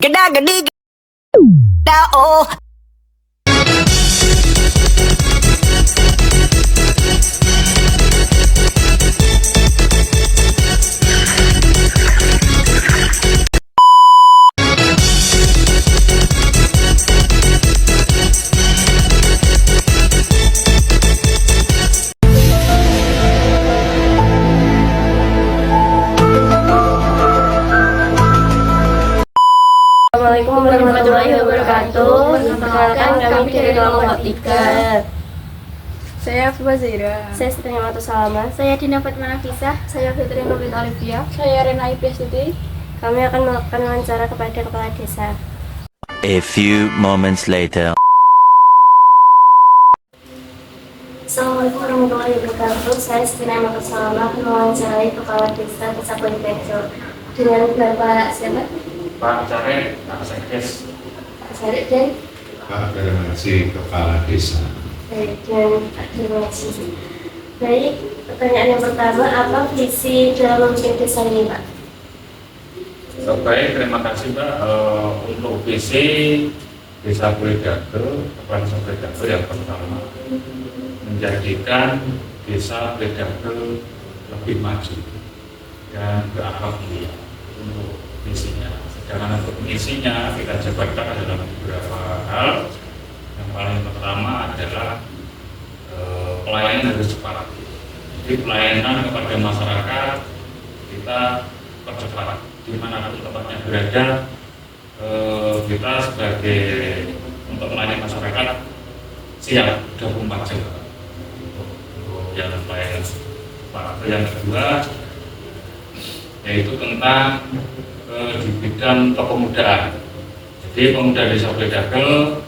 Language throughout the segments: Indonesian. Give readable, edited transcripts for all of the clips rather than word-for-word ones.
Geda gedi geda oh. Assalamualaikum warahmatullahi wabarakatuh. Perkenalkan kami dari kelompok 3. Saya Afifah Zaira. Saya Siti Niamatus Salama. Saya Dina Fatma Nafisah. Saya Fitri Nurlin Alifia. Saya Rena Ipiastuti. Kami akan melakukan wawancara kepada kepala desa. A few moments later. Assalamualaikum warahmatullahi wabarakatuh. Saya Siti Niamatus Salama akan mewawancarai kepala desa Desa Kulipejo. Dengan Bapak siapa? Pak Cari, Pak Sekdes. Pak Sarip dan Pak Garasi Kepala Desa. Baik, dan terima kasih. Baik, pertanyaan yang pertama, apa visi dalam memimpin desa ini, Pak? Baik, terima kasih Pak. Untuk visi Desa Kulidago, Kepala Desa Kulidago yang pertama menjadikan Desa Kulidago lebih maju dan berakhlak mulia untuk visinya. Sedangkan untuk misinya kita jabarkan adalah beberapa hal. Yang paling pertama adalah pelayanan harus cepat. Jadi pelayanan kepada masyarakat kita percepat. Dimanapun tempatnya berada, kita sebagai untuk melayani masyarakat siap 24 jam untuk yang pelayanan cepat. Yang kedua yaitu tentang di bidang kepemudaan. Jadi pemuda Desa Kulidago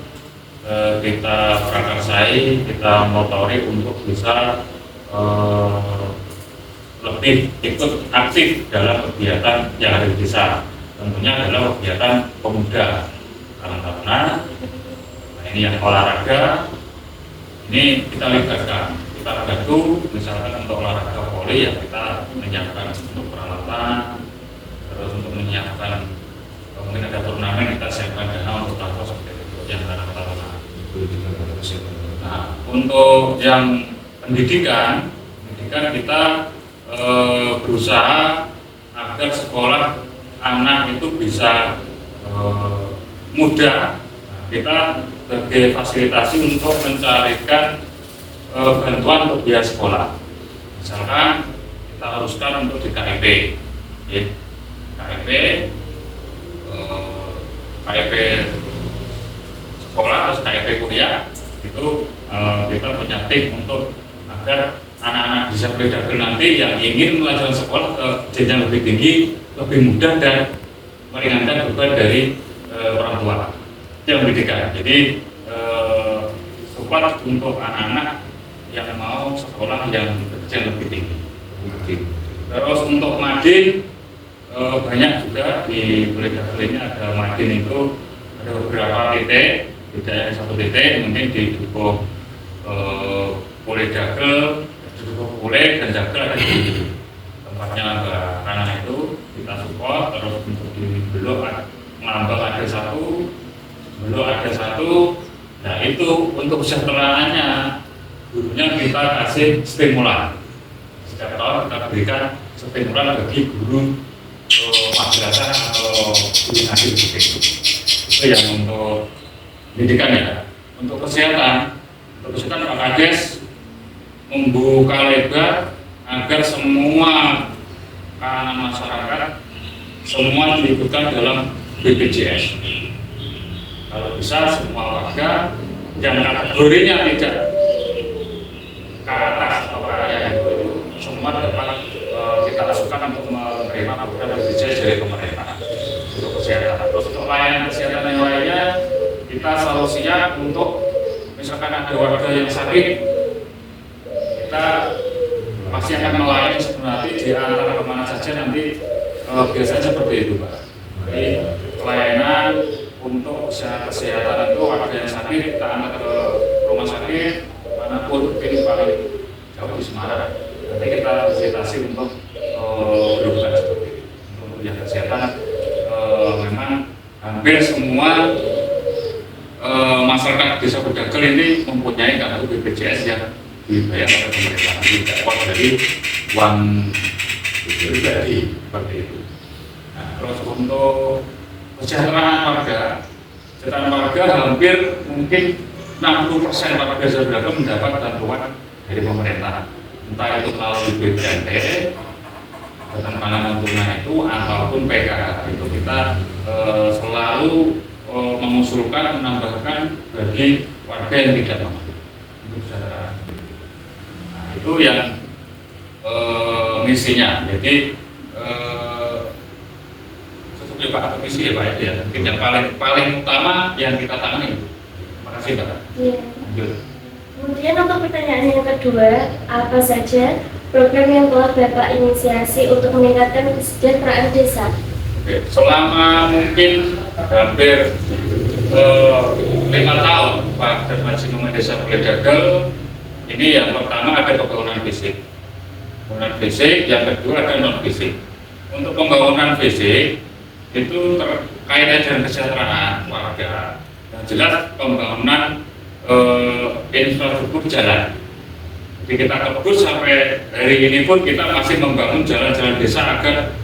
kita prakarsai, kita motori untuk bisa lebih ikut aktif dalam kegiatan yang ada di desa. Tentunya adalah kegiatan pemuda, karena ini yang olahraga ini kita libatkan, kita bantu misalkan untuk olahraga voli yang kita menyiapkan untuk peralatan, terus untuk menyiapkan mungkin ada turnamen kita siapkan dana untuk apa seperti itu yang peralatan. Nah, untuk yang pendidikan kita berusaha agar sekolah anak itu bisa mudah. Nah, kita sebagai fasilitasi untuk mencarikan bantuan untuk biaya sekolah. Misalkan kita haruskan untuk di KIP, ya. KIP sekolah atau KIP kuliah itu kita punya tim untuk agar anak-anak Desa Kulidago nanti yang ingin melanjutkan sekolah ke jenjang lebih tinggi lebih mudah dan meringankan beban dari orang tua yang pendidikan. Jadi support untuk anak-anak yang mau sekolah yang jenjang lebih tinggi. Terus untuk Madin banyak juga di Kulidago ini ada Madin itu ada beberapa titik, tidak hanya satu titik, mungkin di Dukuh Kulidago, Dukuh Kulit dan Jagal ada di tempatnya Mbak Rana itu kita support. Terus untuk di Beluk Ngambang ada satu, Beluk ada satu. Nah itu untuk kesejahteraannya gurunya kita kasih stimulan. Setiap tahun kita berikan stimulan bagi guru madrasah atau guru ngaji begitu. Itu yang untuk pendidikan ya. Untuk kesehatan Pak Kades membuka lebar agar semua kalangan masyarakat semua diikutkan dalam BPJS. Kalau bisa semua warga yang kategorinya tidak ke atas atau ke area itu semua dapat kita masukkan untuk menerima program BPJS dari pemerintah untuk kesehatan. Terus untuk layanan kesehatan yang lainnya kita selalu siap untuk misalkan ada warga yang sakit, kita pasti akan melayani sebenarnya di antara kemana saja nanti biasanya seperti itu Pak. Jadi pelayanan untuk kesehatan itu warga yang sakit kita angkat ke rumah sakit manapun mungkin paling jauh di Semarang. Nanti kita fasilitasi untuk berobat seperti itu. Untuk yang kesehatan memang hampir semua masyarakat desa Bedagel ini mempunyai kartu BPJS yang dibayar oleh pemerintah, tidak kuat dari uang pribadi seperti itu. Nah, terus untuk kesejahteraan warga hampir mungkin 60% warga desa Bedagel mendapat bantuan dari pemerintah, entah itu melalui BPNT, Badan Pangan Tunai itu, ataupun PKH. Itu kita selalu mengusulkan menambahkan bagi warga yang tidak mampu untuk kesejahteraan. Nah, itu yang misinya. Jadi sesuai Pak atau misi ya Pak ya. Mungkin yang paling utama yang kita tangani. Terima kasih Pak. Iya. Lanjut. Kemudian untuk pertanyaan yang kedua, apa saja program yang telah Bapak inisiasi untuk meningkatkan kesejahteraan desa? Oke, selama mungkin hampir 5 tahun Pak Darmaji Desa Bedagel ini yang pertama ada pembangunan fisik, yang kedua ada non fisik. Untuk pembangunan fisik itu terkait dengan kesejahteraan warga. Yang jelas pembangunan infrastruktur jalan. Jadi kita terus sampai hari ini pun kita masih membangun jalan-jalan desa agar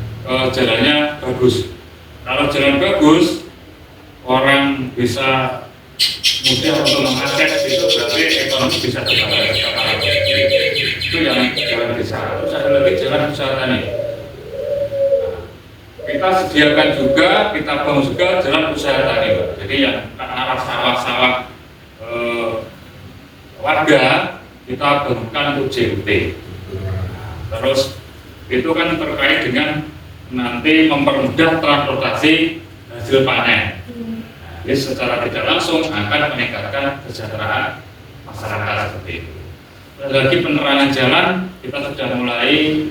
jalannya bagus. Kalau jalan bagus, orang bisa mudah untuk mengakses, itu berarti ekonomi bisa terbangun. Itu yang jalan desa. Terus ada lagi jalan usaha tani. Kita sediakan juga, kita bangun juga jalan usaha tani, Pak. Jadi yang ke arah sawah-sawah warga kita bangunkan untuk JUT. Terus itu kan terkait dengan nanti mempermudah transportasi hasil panen. Jadi secara tidak langsung akan meningkatkan kesejahteraan masyarakat seperti itu. Dan lagi penerangan jalan kita sudah mulai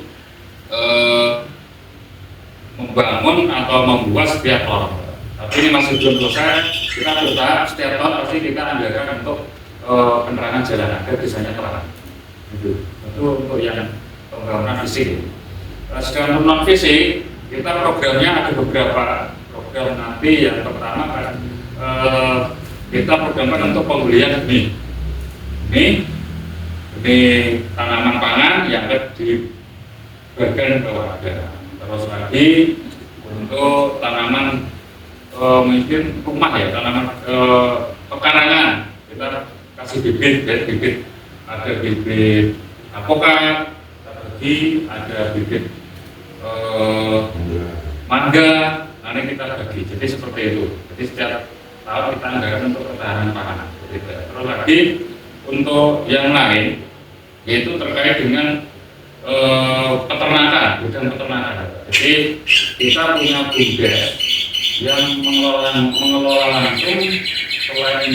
membangun atau membuat setiap tol. Tapi ini masih belum selesai. Kita bertahap setiap tahun pasti kita anggarkan untuk penerangan jalan agar desanya terang. Itu untuk yang pembangunan fisik. Sedangkan non fisik kita programnya ada beberapa program. Nanti yang pertama kan kita programkan untuk pembelian benih tanaman pangan yang dibagikan ke warga. Terus lagi untuk tanaman mungkin rumah ya, tanaman pekarangan kita kasih bibit, ada bibit apokat, ada bibit mangga, nanti kita bagi. Jadi seperti itu. Jadi setiap tahun kita anggarkan untuk ketahanan pangan. Terus lagi untuk yang lain yaitu terkait dengan peternakan, bidang peternakan. Jadi kita punya BUMDes yang mengelola langsung. Selain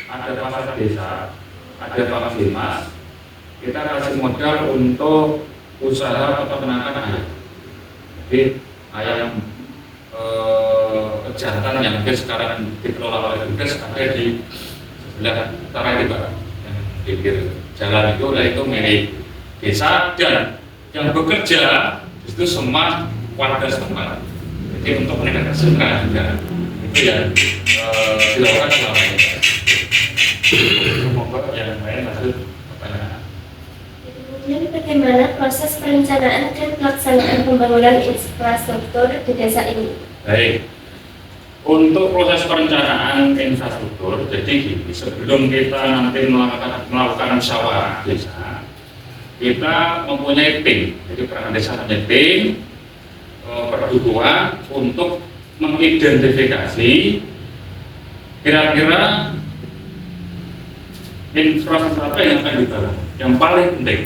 ada pasar desa, ada Pak Dimas, kita kasih modal untuk usaha peternakan ayam. Jadi ayam pejantan yang sekarang dikelola oleh BUMDes ada di sebelah utara ini Pak, yang di pinggir jalan itu milik desa, dan yang bekerja itu semua warga setempat. Jadi untuk meningkatkan kesejahteraan juga itu yang dilakukan selama ini. Semoga yang lain masuk pertanyaan. Kemudian bagaimana proses perencanaan dan pelaksanaan pembangunan infrastruktur di desa ini? Baik, untuk proses perencanaan infrastruktur, jadi gini, sebelum kita nanti melakukan musyawarah desa, kita mempunyai tim. Jadi perangkat desa punya tim berdua untuk mengidentifikasi kira-kira infrastruktur apa yang akan dibangun, yang paling penting.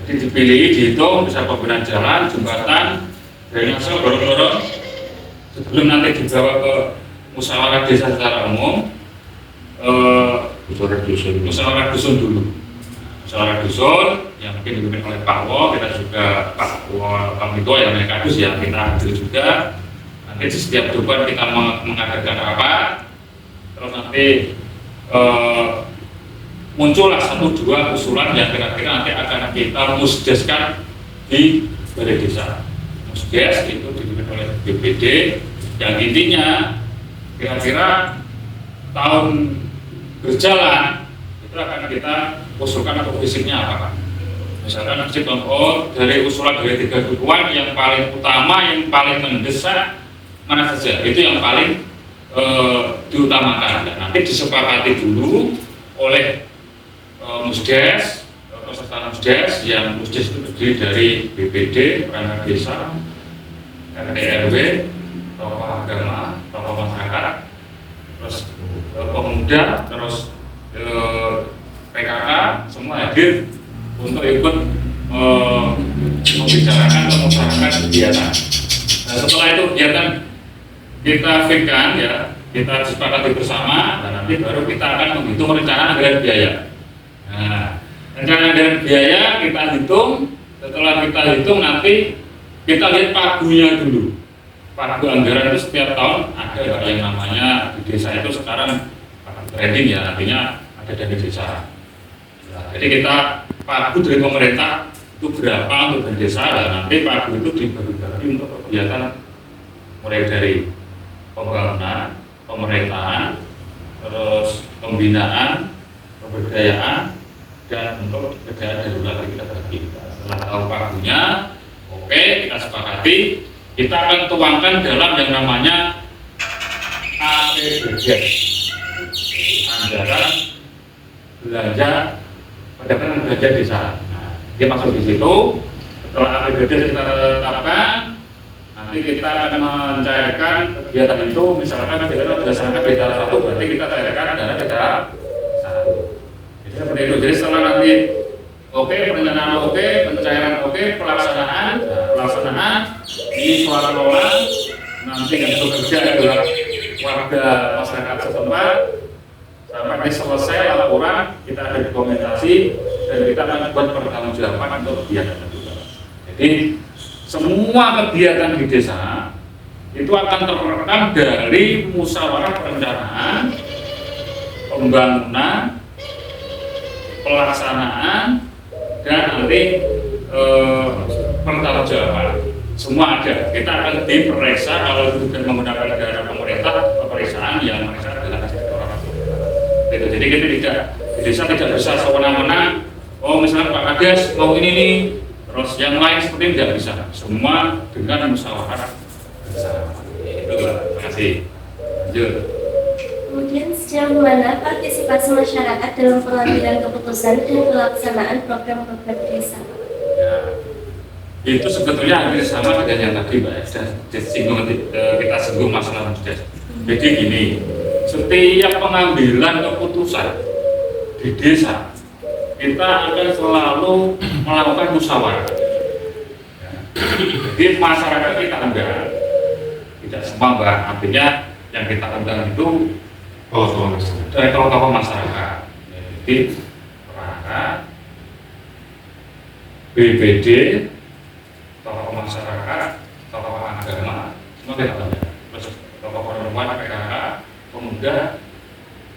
Jadi dipilih, dihitung, bisa pembangunan jalan, jembatan, drainase, gorong-gorong. Sebelum nanti dibawa ke musyawarah desa secara umum, musyawarah dusun dulu. Musyawarah dusun yang mungkin dipimpin oleh Pak Wo, kita juga Pak Ketua yang namanya Kadus ya, kita hadir juga. Nanti di setiap debat kita mengadakan rapat, terus nanti muncullah 1-2 usulan yang kira-kira nanti akan kita musdeskan di balai desa. Musdes itu dipimpin oleh BPD, yang intinya kira-kira tahun berjalan itu akan kita usulkan untuk fisiknya apa. Misalkan fisik dari usulan dari 3 dukungan yang paling utama, yang paling mendesak mana saja, itu yang paling diutamakan. Dan nanti disepakati dulu oleh Musdes, peserta Musdes, yang Musdes itu terdiri dari BPD, perangkat desa, RT RW, tokoh agama, tokoh masyarakat, terus pemuda, terus PKK, semua hadir untuk ikut membicarakan, membicarakan kegiatan. Nah, setelah itu kegiatan kita fixkan ya, kita sepakati bersama, dan nanti baru kita akan menghitung rencana anggaran biaya. Nah, rencana anggaran biaya kita hitung, setelah kita hitung nanti kita lihat pagunya dulu. Pagu anggaran itu setiap tahun ada yang namanya di desa itu sekarang branding ya, artinya ada dana desa. Nah, jadi kita pagu dari pemerintah itu berapa untuk dana desa, dan nanti pagu itu dibagi-bagi untuk kegiatan mulai dari pembangunan, pemerintahan, terus pembinaan, pemberdayaan, dan untuk kegiatan darurat kita bagi. Setelah tahu pagunya, oke, kita sepakati, kita akan tuangkan dalam yang namanya APBD, anggaran belanja pendapatan belanja desa. Nah, dia masuk di situ. Setelah APBD kita tetapkan, nanti kita akan mencairkan kegiatan itu. Misalkan kita berdasarkan data 1, berarti kita cairkan dana data 1. Jadi seperti itu. Jadi setelah nanti oke, perencanaan oke, pencairan oke, pelaksanaan ini soal kelola, nanti yang bekerja adalah warga masyarakat setempat. Sampai selesai laporan, kita ada dokumentasi dan kita akan buat pertanggungjawaban untuk kegiatan itu. Jadi semua kegiatan di desa itu akan terekam dari musyawarah perencanaan, pembangunan, pelaksanaan, dan nanti pertanggungjawaban. Semua ada. Kita akan diperiksa kalau itu sudah menggunakan dana pemerintah, pemeriksaan yang mereka adalah sektor pemerintah. Jadi kita tidak, di desa tidak bisa sewenang-wenang. Oh misalnya Pak Kades mau ini nih, terus yang lain seperti ini tidak bisa. Semua dengan musyawarah bersama. Itu lah. Terima kasih. Lanjut. Kemudian sejauh mana partisipasi masyarakat dalam pengambilan keputusan dan pelaksanaan program-program desa? Ya, itu sebetulnya hampir sama dengan yang tadi Mbak kita singgung masalah Musdes. Jadi gini, setiap pengambilan keputusan di desa kita akan selalu melakukan musyawarah. Ya. Jadi masyarakat kita enggak, tidak semua Mbak, artinya yang kita undang itu dari tokoh-tokoh masyarakat, jadi perangkat, BPD, tokoh masyarakat, tokoh agama, semua kita undang. Terus tokoh perempuan, PKK, pemuda,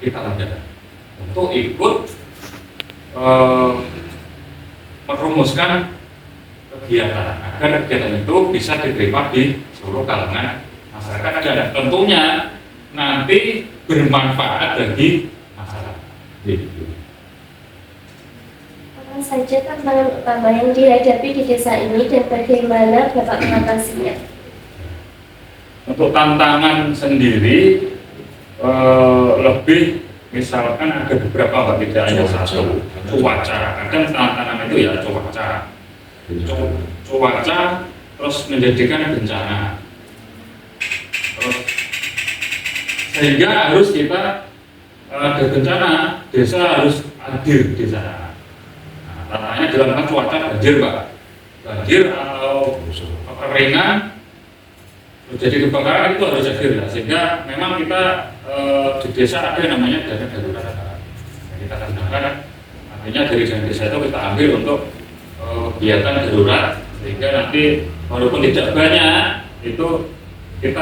kita undang untuk ikut merumuskan kegiatan agar kegiatan itu bisa diterima di seluruh kalangan masyarakat dan tentunya nanti bermanfaat bagi masyarakat. Apa saja tantangan utama yang dihadapi di desa ini dan bagaimana Bapak mengatasinya? Untuk tantangan sendiri lebih misalkan ada beberapa Mbak, tidak hanya satu. Cuaca, kadang tantangan itu ya cuaca terus menjadikan bencana. Terus sehingga harus kita ada bencana, desa harus hadir di sana. Nah, tantangannya dalam cuaca banjir Pak, banjir atau kekeringan, terjadi kebakaran itu harus hadir ya. Sehingga memang kita di desa ada yang namanya dana darurat. Nah, kita gunakan, artinya dari dana desa itu kita ambil untuk kegiatan darurat, sehingga nanti walaupun tidak banyak itu kita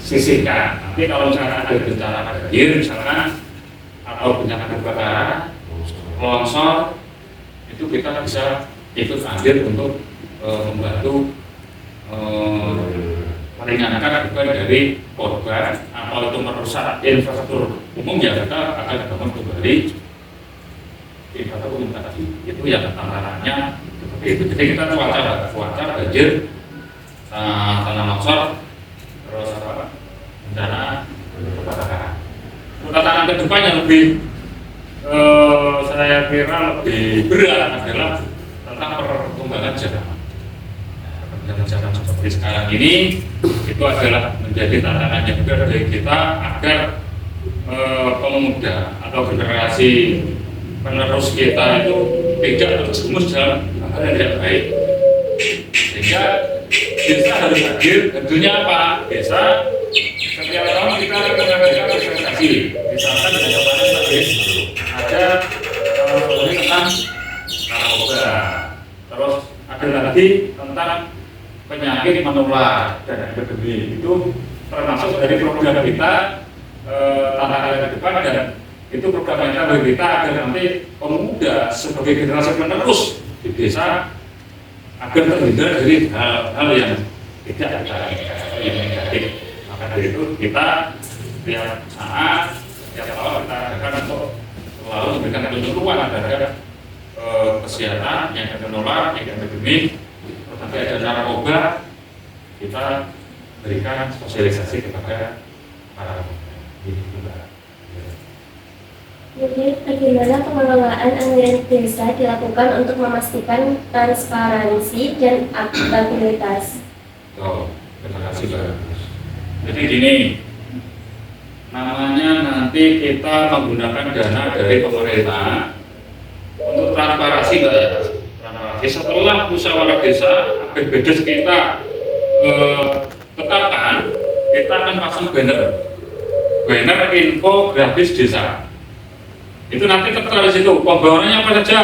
sisihkan. Nanti kalau misalkan ada bencana banjir misalkan atau bencana kebakaran, longsor, itu kita bisa ikut ambil untuk membantu meringankan beban dari korban atau itu merusak infrastruktur umum, ya kita akan bangun kembali infrastruktur umum tadi. Itu yang tantangannya seperti itu. Jadi kita cuaca banjir, tanah longsor, terus bencana kebakaran. Tantangan kedepan yang lebih saya kira lebih berat adalah tentang perkembangan zaman. Zaman seperti sekarang ini itu adalah menjadi tantangan yang berat bagi kita agar pemuda atau generasi penerus kita itu tidak terjerumus dalam hal yang tidak baik. Sehingga desa harus hadir. Tentunya apa? Desa setiap tahun kita mengadakan presentasi. Misalkan di kemarin tadi ada tentang narkoba. Terus ada lagi tentang penyakit menular dan epidemi. Itu termasuk dari program kita tantangan ke depan, dan itu program kita bagi kita agar nanti pemuda sebagai generasi penerus di desa agar terhindar dari hal-hal yang tidak kita yang negatif. Maka dari itu kita tiap saat, tiap tahun kita akan untuk selalu memberikan penyuluhan terhadap kesehatan yang menular, yang epidemi. Nanti ada narkoba, kita berikan sosialisasi kepada para pemuda. Jadi bagaimana pengelolaan anggaran desa dilakukan untuk memastikan transparansi dan akuntabilitas? Terima kasih Mbak. Jadi gini, namanya nanti kita menggunakan dana dari pemerintah untuk transparansi Mbak ya. Setelah musyawarah desa APBDes kita tetapkan, kita akan pasang banner info gratis desa. Itu nanti tertera di situ pembawaannya apa saja,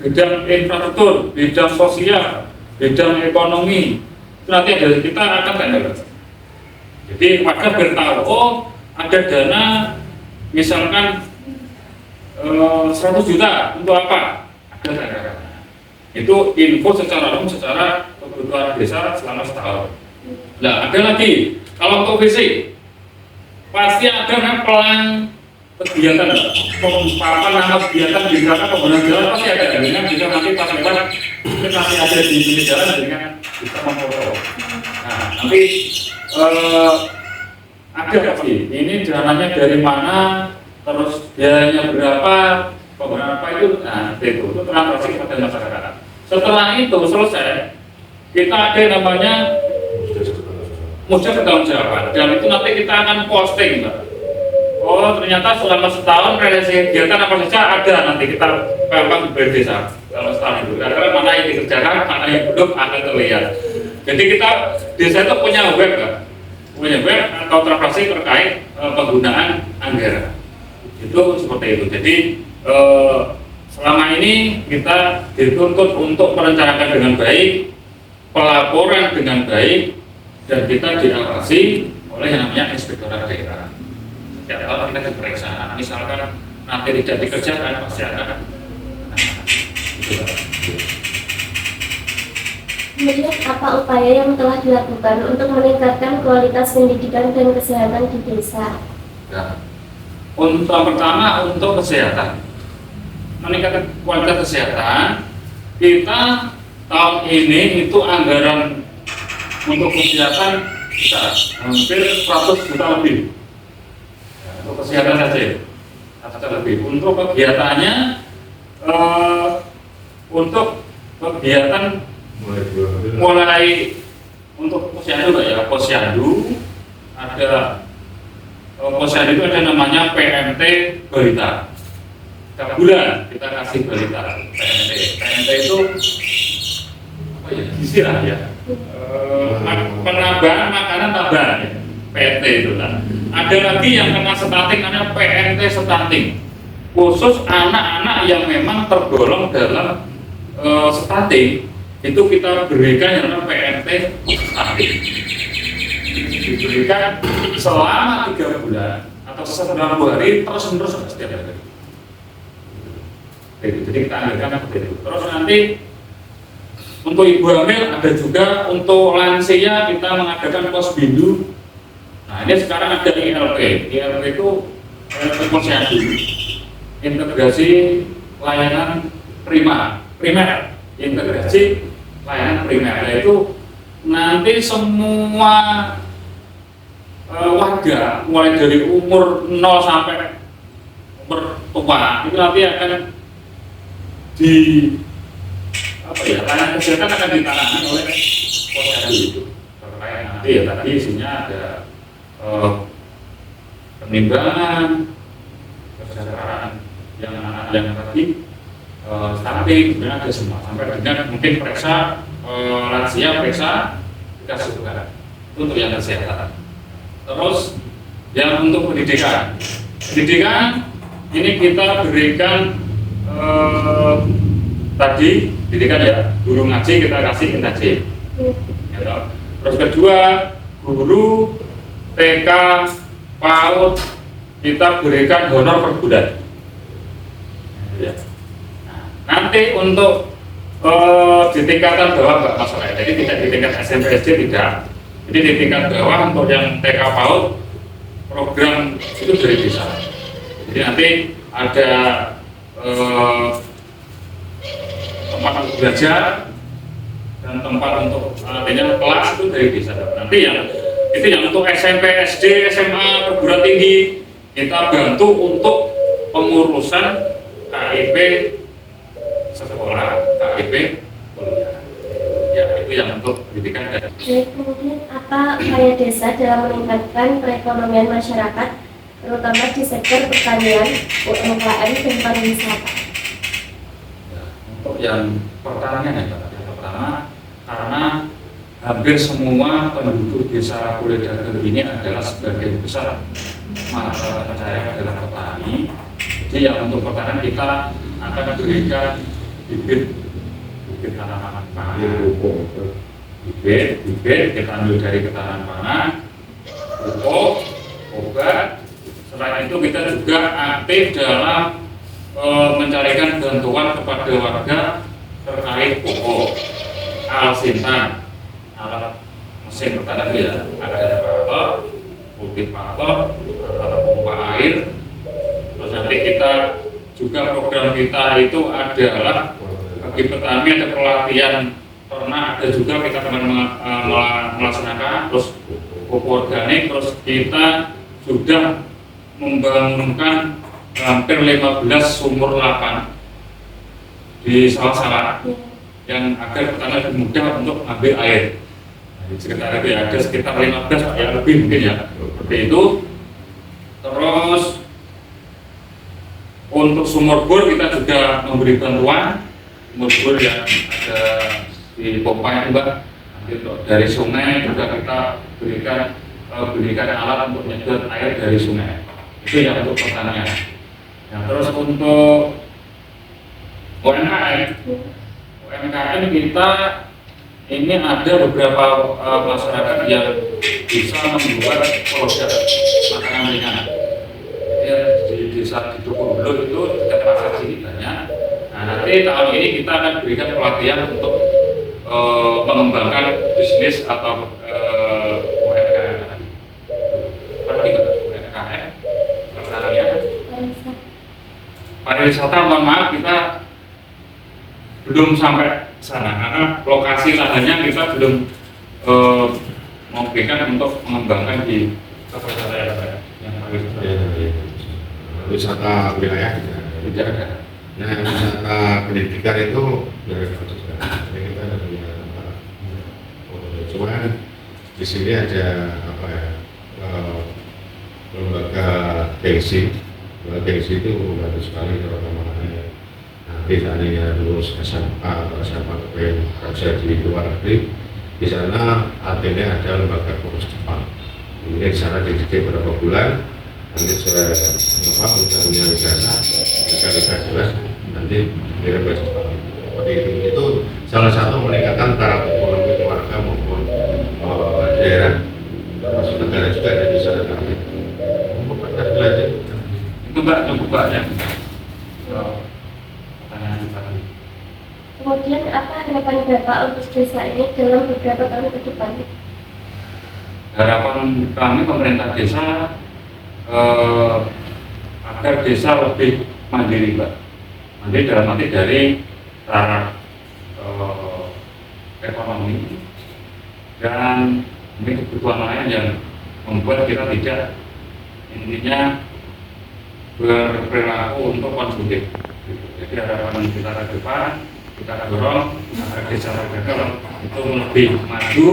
bidang infrastruktur, bidang sosial, bidang ekonomi. Itu nanti ada, kita akan banner. Jadi warga bertahu, oh ada dana misalkan 100 juta untuk apa? Ada dana. Itu info secara umum, secara kebutuhan desa selama setahun. Nah, ada lagi, kalau untuk fisik pasti ada kan pelan kegiatan, papan nama kegiatan di belakang pembangunan jalan pasti ada, dengan bisa nanti pas lewat mungkin nanti ada di pinggir jalan dengan bisa memfoto. Nah, nanti ada pasti ini dananya dari mana, terus biayanya berapa, pembangunan apa itu, nah itu transparansi kepada masyarakat. Setelah itu selesai, kita ada namanya mudah bertanggung-jawaban, dan itu nanti kita akan posting Mbak. Oh ternyata selama setahun realisasi kegiatan apa saja ada, nanti kita memang di desa selama setahun itu. Karena mana yang dikerjakan, mana yang belum akan terlihat. Jadi kita desa itu punya web Mbak, punya web atau transaksi terkait penggunaan anggaran. Itu seperti itu. Jadi selama ini kita dituntut untuk merencanakan dengan baik, pelaporan dengan baik, dan kita diawasi oleh yang namanya inspektorat daerah. Setiap tahun kita diperiksa, misalkan nanti tidak dikerjakan pasti akan. Kemudian apa upaya yang telah dilakukan untuk meningkatkan kualitas pendidikan dan kesehatan di desa? Nah, untuk pertama untuk kesehatan, meningkatkan kualitas kesehatan, kita tahun ini itu anggaran untuk kesehatan bisa hampir 100 juta lebih. Ya, untuk kesehatan saja 100 juta lebih. Untuk kegiatannya untuk kegiatan mulai untuk posyandu ya, posyandu ada posyandu itu ada namanya PMT balita. Setiap bulan kita kasih balita PMT itu apa ya, gizi lah ya, penambahan makanan tambahan ya, PMT itu lah. Ada lagi yang kena stunting, namanya PMT stunting, khusus anak-anak yang memang tergolong dalam stunting, itu kita berikan yang namanya PMT stunting, diberikan selama 3 bulan atau 90 hari terus-menerus setiap hari. Jadi kita anggarkan seperti itu. Terus nanti untuk ibu hamil ada juga, untuk lansia kita mengadakan posbindu. Nah ini sekarang ada ILP. ILP itu posyandu, integrasi layanan primer, integrasi layanan primer, yaitu nanti semua warga mulai dari umur 0 sampai umur tua itu nanti akan di layanan kesehatan akan ditangani oleh posyandu itu. Terkait nanti ya tadi isinya ada penimbangan, kesejahteraan yang anak yang tadi, stunting, sebenarnya ada semua sampai dengan mungkin periksa lansia, periksa dikasih bukan untuk yang kesehatan. Terus yang untuk pendidikan ini kita berikan tadi pendidikan ya, guru ngaji kita kasih intensif. Terus kedua, guru TK, PAUD kita berikan honor per bulan. Ya. Nah, nanti untuk di tingkatan bawah nggak masalah, jadi tidak di tingkat SMP SD tidak. Jadi di tingkat bawah untuk yang TK PAUD program itu dari desa. Jadi nanti ada tempat untuk belajar dan tempat untuk artinya kelas itu dari desa. Nanti yang itu yang untuk SMP, SD, SMA, perguruan tinggi kita bantu untuk pengurusan KIP sekolah, KIP kuliah. Ya itu yang untuk pendidikan. Baik, kemudian apa upaya desa dalam meningkatkan perekonomian masyarakat, terutama di sektor pertanian, UMKM dan pariwisata? Untuk yang pertanian ya Pak, yang pertama karena hampir semua penduduk desa Kulidager ini adalah sebagian besar mata pencaharian adalah petani. Jadi yang untuk pertanian kita akan berikan bibit tanaman pangan, bibit kita ambil dari ketahanan pangan, pupuk, obat. Selain itu kita juga aktif dalam mencarikan bantuan kepada warga terkait pupuk, alsintan, alat mesin pertanian ya, ada traktor, kultivator, alat pompa air. Terus nanti kita juga program kita itu adalah bagi petani ada pelatihan ternak, ada juga kita akan melaksanakan terus pupuk organik. Terus kita sudah membangunkan hampir 15 sumur lapan di sawah-sawah yang agar petani lebih mudah untuk mengambil air. Nah, sekitar itu ya, ada sekitar 15 ya, lebih mungkin ya seperti itu. Terus untuk sumur bor kita juga memberi bantuan sumur bor yang ada di pompa itu Mbak. Nanti dari sungai juga kita berikan alat untuk menyedot air dari sungai. Itu yang untuk pertanian. Nah, terus untuk UMKM kita ini ada beberapa masyarakat yang bisa membuat produk makanan ringan. Ya, di desa di Dukuhulu itu dekat pasar sini banyak. Nah, nanti tahun ini kita akan berikan pelatihan untuk mengembangkan bisnis atau UMKM. UMKM, pertanian, pariwisata. Mohon maaf kita belum sampai sana karena lokasi lahannya kita belum memberikan untuk mengembangkan di wisata yang wisata wilayah tidak ada. Nah, wisata pendidikan itu dari jadi kita ada cuman di sini ada apa ya, lembaga gengsi. Lembaga gengsi itu membantu sekali kalau teman-teman nanti seandainya lulus SMA atau SMA pengen kerja di luar negeri, di sana artinya ada lembaga kursus Jepang. Ini di sana dididik beberapa bulan, nanti saya udah punya ijazah, jelas nanti kirim ke Jepang. Seperti itu salah satu meningkatkan taraf ekonomi keluarga maupun daerah, termasuk negara juga ada di sana. Itu Mbak yang buka ya. Kemudian apa harapan Bapak untuk desa ini dalam beberapa tahun ke depan? Harapan kami pemerintah desa agar desa lebih mandiri, Mbak. Mandiri dalam arti dari taraf ekonomi dan mungkin kebutuhan lain yang membuat kita tidak intinya berperilaku untuk konsumtif. Jadi harapan kita ke depan, kita dorong agar desa Tegal itu lebih maju,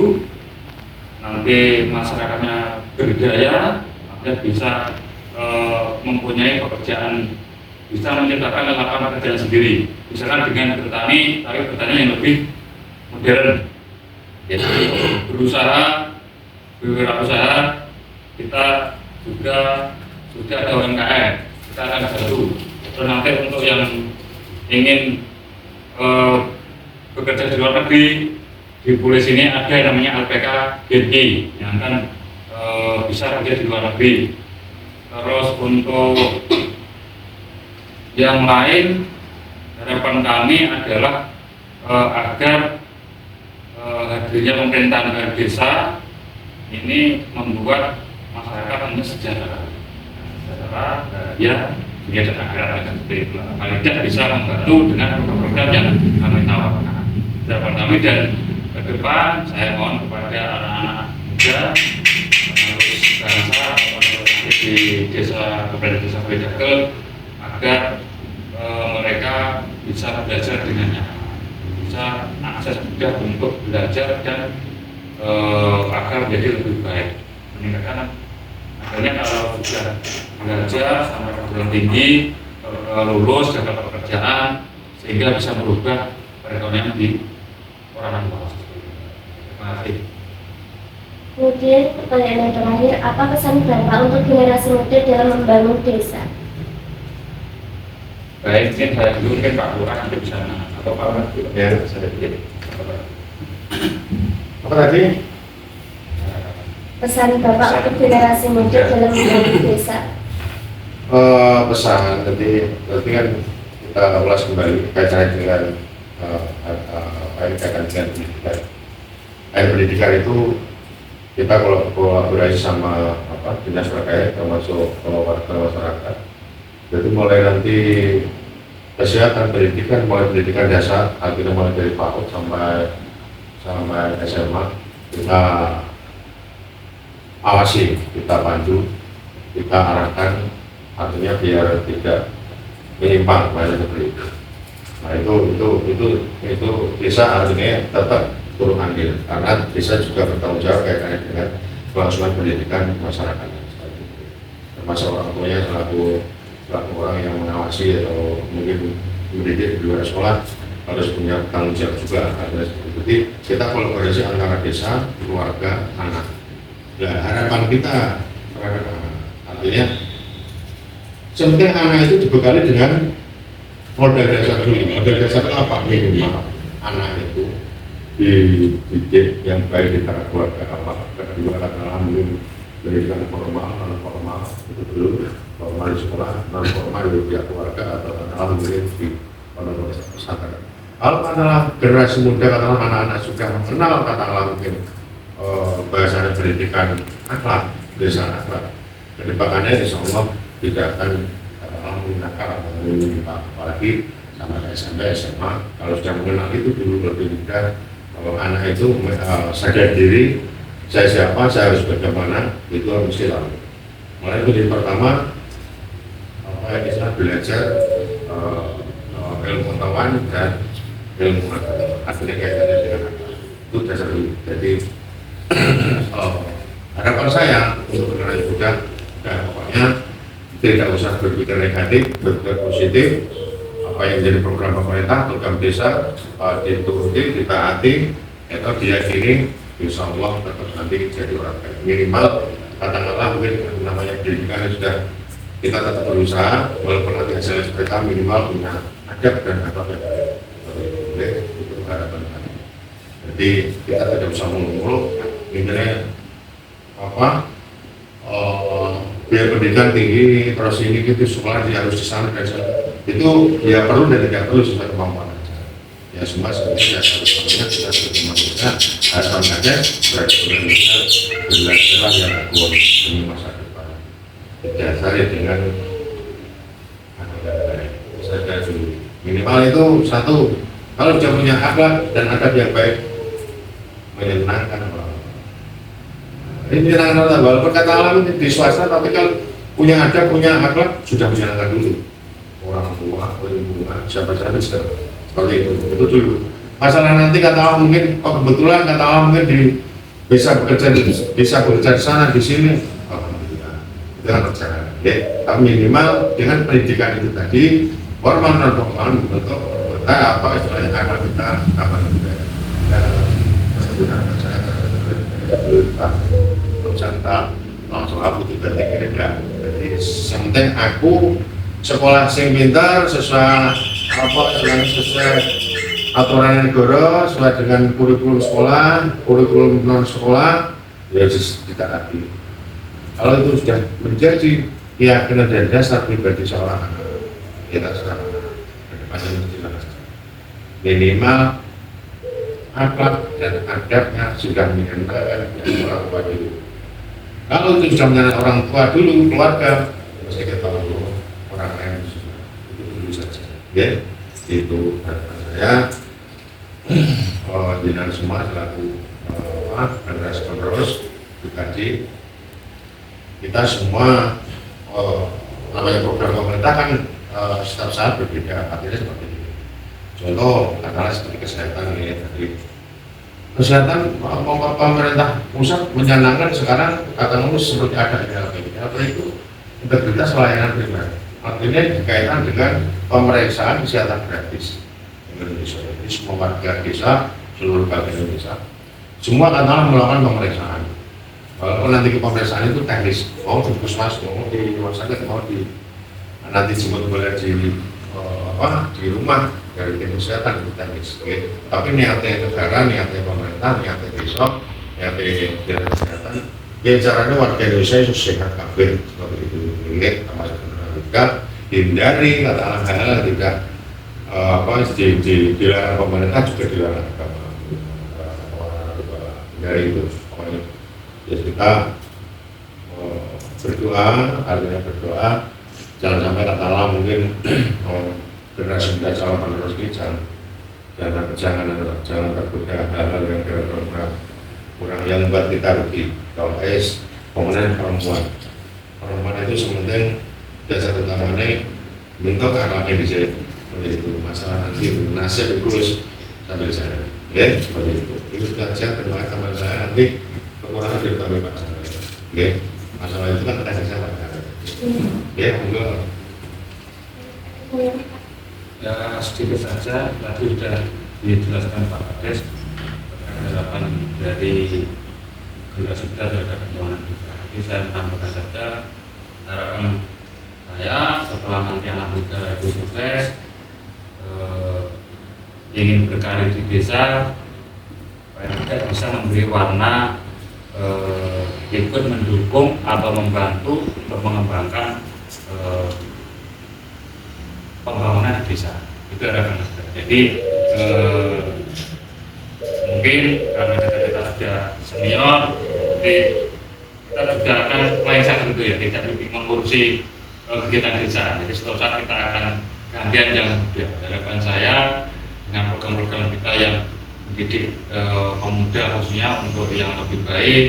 nanti masyarakatnya berdaya, agar bisa mempunyai pekerjaan, bisa menciptakan lapangan pekerjaan sendiri, misalkan dengan bertani, tapi bertani yang lebih modern. Jadi berusaha, berwirausaha, kita juga sudah ada UMKM, kita akan bantu. Terus nanti untuk yang ingin bekerja di luar negeri, di Pulis ini ada yang namanya LPK GNI yang akan bisa kerja di luar negeri. Terus untuk yang lain, harapan kami adalah agar hadirnya pemerintahan desa ini membuat masyarakat menjadi sejahtera, ya, dia dan agar seperti itu. Paling tidak bisa membantu dengan program yang kami tawarkan. Harapan kami dan ke depan saya mohon kepada anak-anak muda, penerus bangsa, di desa kepada desa Tegal agar mereka bisa belajar dengan nyaman, bisa akses mudah untuk belajar dan agar menjadi lebih baik, meningkatkan akhirnya kalau sudah belajar sampai perguruan tinggi, lulus dapat pekerjaan sehingga bisa merubah perekonomian di orang tua. Terima kasih. Kemudian pertanyaan yang terakhir, apa pesan Bapak untuk generasi muda dalam membangun desa? Baik, mungkin saya dulu mungkin Pak Lurah nanti bisa atau Pak Lurah Ya, saya pikir. apa tadi? Pesan Bapak untuk generasi muda dalam membangun desa? Pesan nanti kan kita ulas kembali kaitannya dengan apa yang kaitan dengan pendidikan. Pendidikan itu kita kalau kolaborasi sama dinas terkait termasuk warga masyarakat. Jadi mulai nanti kesehatan pendidikan, mulai pendidikan dasar, artinya mulai dari PAUD sampai SMA kita awasi, kita pandu, kita arahkan, artinya biar tidak menyimpang pada seperti itu. Nah itu desa artinya tetap turun andil karena desa juga bertanggung jawab kaitannya dengan kelangsungan pendidikan masyarakat, termasuk orang tuanya selaku orang yang mengawasi atau mungkin mendidik di luar sekolah harus punya tanggung jawab juga. Jadi kita kolaborasi antara desa, keluarga, anak. Ya, harapan kita terhadap anak, artinya sebenarnya anak itu dibekali dengan modal dasar dulu. Modal dasar itu apa? Minimal anak itu dididik yang baik di antara keluarga. Kedua katakanlah mungkin pendidikan formal, non formal itu dulu, formal di sekolah, non formal di pihak keluarga atau katakanlah mungkin di pondok pesantren. Kalau katakanlah generasi muda, katakanlah anak-anak sudah mengenal katakanlah mungkin bahasa pendidikan akhlak, desa akhlak, kedepannya insya Allah tidak akan menggunakan atau menyimpang, apalagi sama SMP, SMA. Kalau sudah mengenal itu dulu lebih mudah. Kalau anak itu sadar diri, saya siapa, saya harus bagaimana, itu mesti tahu. Mulai itu yang pertama, kita belajar ilmu pengetahuan dan ilmu akhirnya kaitannya dengan itu dasar dulu. Jadi harapan saya untuk generasi muda, pokoknya tidak usah berpikir negatif, berpikir positif. Apa yang menjadi program pemerintah, program desa dituruti, ditaati, atau diyakini, insya Allah tetap nanti jadi orang baik. Minimal katakanlah mungkin namanya pendidikan sudah kita tetap berusaha, walaupun nanti hasilnya seperti itu minimal punya adab dan adab yang baik. Itu harapan kami. Jadi kita tidak usah muluk-muluk, intinya biar pendidikan tinggi, terus ini gitu sekolah dia harus di sana dan sana. Itu ya perlu dan tidak perlu sesuai kemampuan aja. ya semua sebenarnya harusnya kita sebagai manusia harus mengajak sebagai Indonesia jelas-jelas yang aku demi masa depan didasari dengan saja dulu minimal itu satu, kalau dia punya akhlak dan adab yang baik menyenangkan orang. Ini menyenangkan walaupun kata alam di swasta, tapi kalau punya adab, punya akhlak sudah menyenangkan dulu orang tua, lingkungan, siapa saja seperti itu dulu. Masalah nanti kata Allah mungkin, kebetulan kata Allah mungkin bisa bekerja di sana di sini, alhamdulillah itu kan perjalanan. Ya, tapi minimal dengan pendidikan itu tadi, hormat dan pengalaman bentuk apa istilahnya akal kita apa juga. Contoh langsung aku juga tidak. Jadi penting aku sekolah sing pintar sesuai apa sesuai aturan negara, sesuai dengan kurikulum sekolah, kurikulum non sekolah, ya ditaati. Kalau itu sudah menjadi keyakinan dan dasar pribadi seorang anak, kita sekarang kedepannya mesti minimal akhlak dan adabnya sudah menyenangkan orang tua dulu. Kalau itu sudah menyenangkan orang tua dulu, keluarga mesti ketahui orang lain itu dulu saja. Ya, itu harapan saya. Dengan semua selaku generasi penerus tadi kita semua namanya program pemerintah kan setiap saat berbeda, artinya seperti ini. Contoh katakanlah seperti kesehatan ya tadi. Kesehatan pemerintah pusat mencanangkan sekarang katakanlah seperti ada apa itu integritas layanan primer. Artinya berkaitan dengan pemeriksaan kesehatan gratis Indonesia. Jadi semua warga desa seluruh bangsa Indonesia semua katakanlah melakukan pemeriksaan. Walaupun nanti ke pemeriksaan itu teknis, mau di puskesmas, mau di rumah sakit, mau di nanti jemput boleh di di rumah dari tim kesehatan itu teknis. Okay. Tapi niatnya negara, niatnya pemerintah, niatnya desa, niatnya dinas kesehatan, ya caranya warga Indonesia itu sehat kabeh seperti itu. Ingat termasuk juga hindari katakanlah hal-hal tidak dilarang pemerintah juga dilarang agama. Dari itu pokoknya ya kita berdoa, artinya berdoa jangan sampai katakanlah mungkin generasi muda calon penerus ini jangan tergoda hal-hal yang kurang yang membuat kita rugi. Kalau pemenang perempuan itu sementing dasar utamanya bentuk akhlaknya bisa itu masalah nanti nasib terus sambil sana ya seperti itu. Itu sudah saya terima kasih sama saya nanti kekurangan dari kami Pak ya masalah itu kan tadi saya Pak ya enggak Ya sedikit saja tadi sudah dijelaskan Pak Kades harapan dari generasi kita terhadap perjuangan kita. Jadi saya menambahkan saja harapan saya setelah nanti anak muda itu sukses ingin berkarir di desa, kita bisa memberi warna ikut mendukung atau membantu untuk mengembangkan pembangunan desa. Itu harapan saya. Jadi mungkin karena kita sudah senior, jadi kita juga akan melenceng gitu ya, tidak lebih mengurusi kegiatan desa. Jadi suatu saat kita akan gantian yang muda. Harapan saya dengan program-program kita yang mendidik pemuda khususnya untuk yang lebih baik,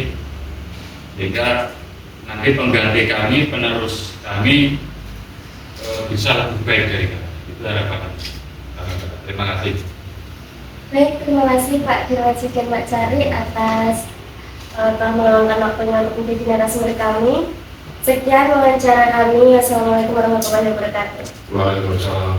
sehingga nanti pengganti kami, penerus kami bisa lebih baik dari kami. Itu harapan kami. Terima kasih. Baik, terima kasih Pak Dirwajib dan Mbak Cari atas telah meluangkan waktunya untuk menjadi narasumber kami. Sekian wawancara kami. Wassalamualaikum warahmatullahi wabarakatuh. Waalaikumsalam.